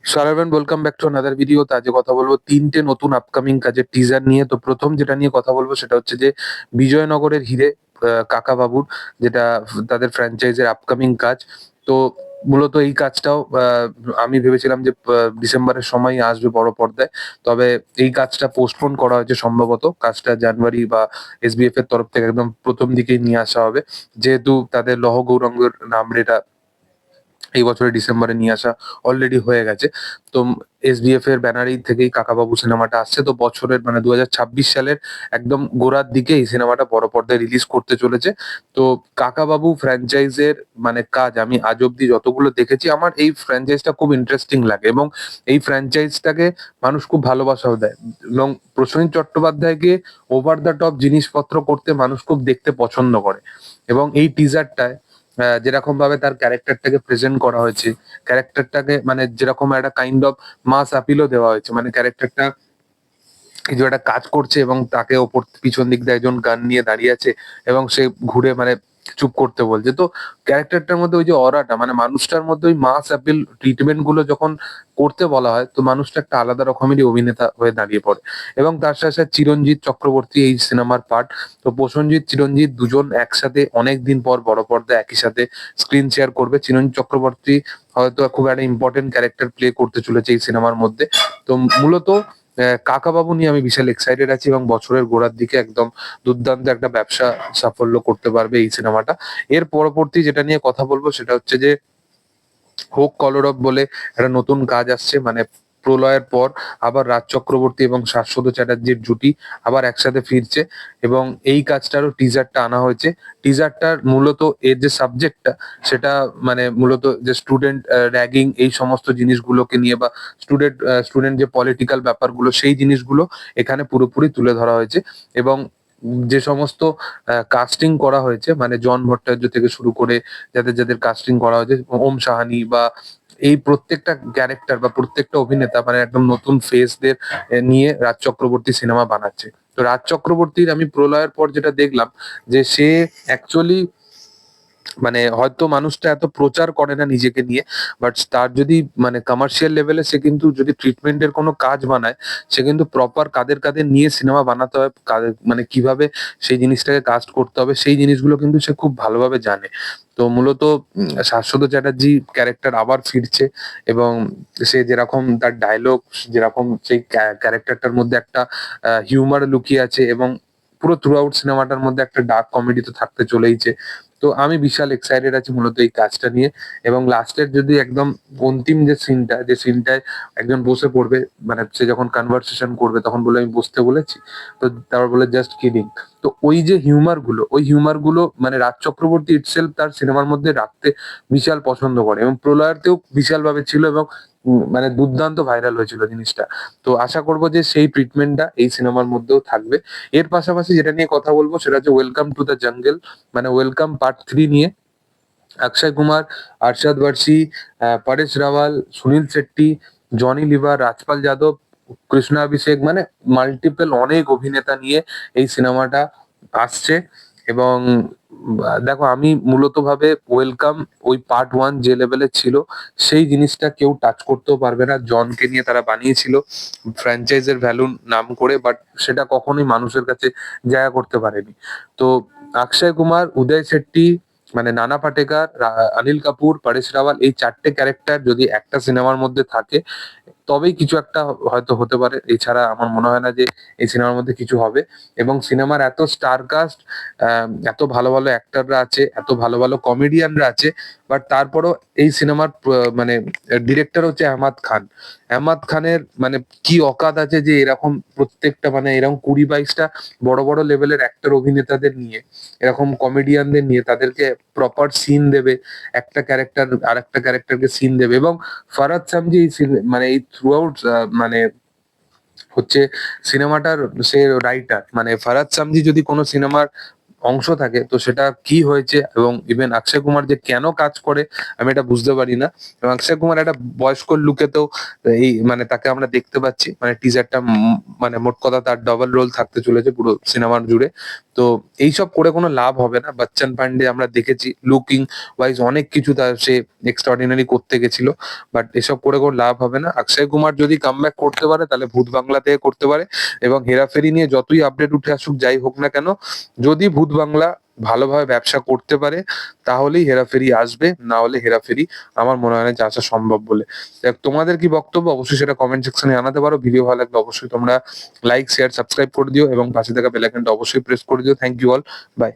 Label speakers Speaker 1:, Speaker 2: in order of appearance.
Speaker 1: সারাবেন welcome back to another video. তো আজকে কথা বলবো তিনটে নতুন আপকামিং কাজের টিজার নিয়ে। তো প্রথম যেটা নিয়ে কথা বলবো সেটা হচ্ছে যে বিজয়নগরের হিরে কাকা বাবুর, যেটা তাদের ফ্র্যাঞ্চাইজের আপকামিং কাজ। তো মূলত এই কাজটাও আমি ভেবেছিলাম যে ডিসেম্বরের সময় আসবে বড় পর্দায়। তবে এই কাজটা পোস্টপোন করা হয়েছে, সম্ভবত কাজটা জানুয়ারি বা এসবিএফ এর তরফ থেকে একদম প্রথম দিকেই নিয়ে আসা হবে, যেহেতু তাদের লৌহ গৌরাঙ্গের নাম এটা এই বছরের ডিসেম্বরে নিয়ে আসা অলরেডি হয়ে গেছে। তো এসবিএফ এর ব্যানারেই থেকেই কাকাবাবু সিনেমাটা আসছে। তো বছরের মানে 2026 সালের একদম গোড়ার দিকে এই সিনেমাটা বড় পর্দায় রিলিজ করতে চলেছে। তো কাকাবাবু ফ্র্যাঞ্চাইজের মানে কাজ আমি আজ অব্দি যতগুলো দেখেছি, আমার এই ফ্র্যাঞ্চাইজটা খুব ইন্টারেস্টিং লাগে এবং এই ফ্র্যাঞ্চাইজটাকে মানুষ খুব ভালোবাসাও দেয়। এবং প্রসেনজিৎ চট্টোপাধ্যায়কে ওভার দ্য টপ জিনিসপত্র করতে মানুষ খুব দেখতে পছন্দ করে। এবং এই টিজারটায় যেরকম ভাবে তার ক্যারেক্টারটাকে প্রেজেন্ট করা হয়েছে, ক্যারেক্টারটাকে মানে যেরকম একটা কাইন্ড অফ মাস আপিলও দেওয়া হয়েছে, মানে ক্যারেক্টারটা কিছু একটা কাজ করছে এবং তাকে ওপর পিছন দিক দিয়ে একজন গান নিয়ে দাঁড়িয়ে আছে এবং সে ঘুরে মানে চুপ করতে বলছে। তো ক্যারেক্টারটার মধ্যে ওই যে অরাটা, মানে মানুষটার মধ্যে ওই মাস অ্যাপিল ট্রিটমেন্ট গুলো যখন করতে বলা হয়, তো মানুষটা একটা আলাদা রকমেরই অভিনেতা হয়ে দাঁড়িয়ে পড়ে। এবং তার সাথে সাথে চিরঞ্জিত চক্রবর্তী এই সিনেমার পার্ট। তো প্রসেনজিৎ চিরঞ্জিত দুজন একসাথে অনেকদিন পর বড় পর্দায় একই সাথে স্ক্রিন শেয়ার করবে। চিরঞ্জিত চক্রবর্তী হয়তো খুব একটা ইম্পর্টেন্ট ক্যারেক্টার প্লে করতে চলেছে এই সিনেমার মধ্যে। তো মূলত কাকাবাবু নিয়ে আমি বিশাল এক্সাইটেড আছি এবং বছরের গোড়ার দিকে একদম দুর্দান্ত একটা ব্যবসা সাফল্য করতে পারবে এই সিনেমাটা। এর পরবর্তী যেটা নিয়ে কথা বলবো সেটা হচ্ছে যে হোক কলরব বলে একটা নতুন কাজ আসছে, মানে প্রলয়ের পর আবার রাজ চক্রবর্তী এবং শাশ্বত চ্যাটার্জির জুটি আবার একসাথে ফিরছে। এবং এই কাজটারও টিজারটা আনা হয়েছে। টিজারটার মূলত এর যে সাবজেক্টটা, সেটা মানে মূলত যে স্টুডেন্ট র্যাগিং এই সমস্ত জিনিসগুলোকে নিয়ে, বা স্টুডেন্ট যে পলিটিক্যাল ব্যাপারগুলো সেই জিনিসগুলো এখানে পুরোপুরি তুলে ধরা হয়েছে। এবং যে সমস্ত কাস্টিং করা হয়েছে, মানে জন ভট্টাচার্য থেকে শুরু করে যাদের যাদের কাস্টিং করা হয়েছে, ওম সাহানি বা এই প্রত্যেকটা ক্যারেক্টার বা প্রত্যেকটা অভিনেতা মানে একদম নতুন ফেসদের নিয়ে রাজ চক্রবর্তী সিনেমা বানাচ্ছে। তো রাজ চক্রবর্তীর আমি প্রলয়ের পর যেটা দেখলাম, যে সে অ্যাকচুয়ালি মানে হয়তো মানুষটা এত প্রচার করে না নিজেকে নিয়ে, বাট তার যদি মানে কমার্শিয়াল লেভেলে সে কিন্তু যদি ট্রিটমেন্টের কোনো কাজ বানায়, সে কিন্তু প্রপার কাদের কাদের নিয়ে সিনেমা বানাতে হয়, মানে কিভাবে সেই জিনিসটাকে কাস্ট করতে হবে, সেই জিনিসগুলো কিন্তু সে খুব ভালোভাবে জানে। তো মূলত শাশ্বত চ্যাটার্জি ক্যারেক্টার আবার ফিরছে এবং সে যেরকম তার ডায়লগ, যেরকম সেই ক্যারেক্টারটার মধ্যে একটা হিউমার লুকিয়ে আছে এবং পুরো থ্রু আউট সিনেমাটার মধ্যে একটা ডার্ক কমেডি তো থাকতে চলেইছে। তো আমি বিশাল এক্সাইটেড আছি মূলত এই কাজটা নিয়ে। এবং লাস্টের যদি একদম অন্তিম যে সিনটা, যে সিনটায় একজন বসে পড়বে, মানে সে যখন কনভারসেশন করবে তখন বলে আমি বসতে বলেছি, তো তারপর বলে জাস্ট কিডিং। তো ওই যে হিউমার গুলো, ওই হিউমার গুলো মানে রাজ চক্রবর্তী ইটসেলফ তার সিনেমার মধ্যে রাখতে বিশাল পছন্দ করে এবং প্রলয়ারতেও বিশাল ভাবে ছিল এবং মানে দুর্দান্ত ভাইরাল হয়েছিল জিনিসটা। তো আশা করবো যে সেই ট্রিটমেন্টটা এই সিনেমার মধ্যেও থাকবে। এর পাশাপাশি যেটা নিয়ে কথা বলবো সেটা হচ্ছে ওয়েলকাম টু দ্য জঙ্গল, মানে ওয়েলকাম পার্ট 3 নিয়ে। অক্ষয় কুমার, আরশাদ বার্সি, পরেশ রাওয়াল, সুনীল শেট্টি, জনি লিভার, রাজপাল যাদব, কৃষ্ণা অভিষেক, মানে মাল্টিপল অনেক অভিনেতা নিয়ে এই সিনেমাটা আসছে। এবং দেখো আমি মূলত ভাবে ওয়েলকাম ওই পার্ট 1 যে লেভেলে ছিল, সেই জিনিসটা কেউ টাচ করতেও পারবে না। জনকে নিয়ে তারা বানিয়েছিল ফ্র্যাঞ্চাইজের ভ্যালু নাম করে, বাট সেটা কখনোই মানুষের কাছে জায়গা করতে পারেনি। তো অক্ষয় কুমার, উদয় শেট্টি, মানে নানা পাটেকর, অনিল কাপুর, পরেশ রাওয়াল, এই চারটে ক্যারেক্টার যদি একটা সিনেমার মধ্যে থাকে তবেই কিছু একটা হয়তো হতে পারে। এছাড়া আমার মনে হয় না যে এই সিনেমার মধ্যে কিছু হবে। এবং সিনেমার এত স্টার কাস্ট, এত ভালো ভালো অ্যাক্টররা আছে, এত ভালো ভালো কমেডিয়ানরা আছে, বাট তারপরও এই সিনেমার মানে ডিরেক্টর হচ্ছে আহমাদ খান। আহমাদ খানের মানে কি অকাত আছে যে এরকম প্রত্যেকটা মানে এরকম 20-22টা বড় বড় লেভেলের অ্যাক্টর অভিনেতাদের নিয়ে, এরকম কমেডিয়ানদের নিয়ে তাদেরকে প্রপার সিন দেবে, একটা ক্যারেক্টার আর একটা ক্যারেক্টারকে সিন দেবে। এবং ফারাদ সামজি এই মানে এই থ্রু আউট মানে হচ্ছে সিনেমাটার সে রাইটার। মানে ফারাদ সামজি যদি কোনো সিনেমার অংশ থাকে তো সেটা কি হয়েছে, এবং ইভেন অক্ষয় কুমার যে কেন কাজ করে আমি এটা বুঝতে পারি না। এবং অক্ষয় কুমার একটা বয়স্ক লুকেতেও এই মানে তাকে আমরা দেখতে পাচ্ছি, মানে টিজারটা মানে মোট কথা তার ডবল রোল থাকতে চলেছে পুরো সিনেমার জুড়ে। তো এইসব করে কোনো লাভ হবে না। বচ্চন পান্ডে আমরা দেখেছি লুকিং ওয়াইজ অনেক কিছু তার সে এক্সট্রাঅর্ডিনারি করতে গেছিল। বাট এসব করে কোনো লাভ হবে না। অক্ষয় কুমার যদি কামব্যাক করতে পারে তাহলে ভূত বাংলা থেকে করতে পারে এবং হেরাফেরি নিয়ে যতই আপডেট উঠে আসুক যাই হোক না কেন, যদি ভূত বাংলা ভালোভাবে ব্যবসা করতে পারে তাহলেই হেরাফেরি আসবে, না হলে হেরাফেরি আমার মনে হয় না যে আসা সম্ভব বলে। দেখ, তোমাদের কি বক্তব্য অবশ্যই সেটা কমেন্ট সেকশনে জানাতে পারো। ভিডিও ভালো লাগলে অবশ্যই তোমরা লাইক শেয়ার সাবস্ক্রাইব করে দিও এবং পাশে থাকা বেল আইকনটা অবশ্যই প্রেস করে দিও। Thank you all, by.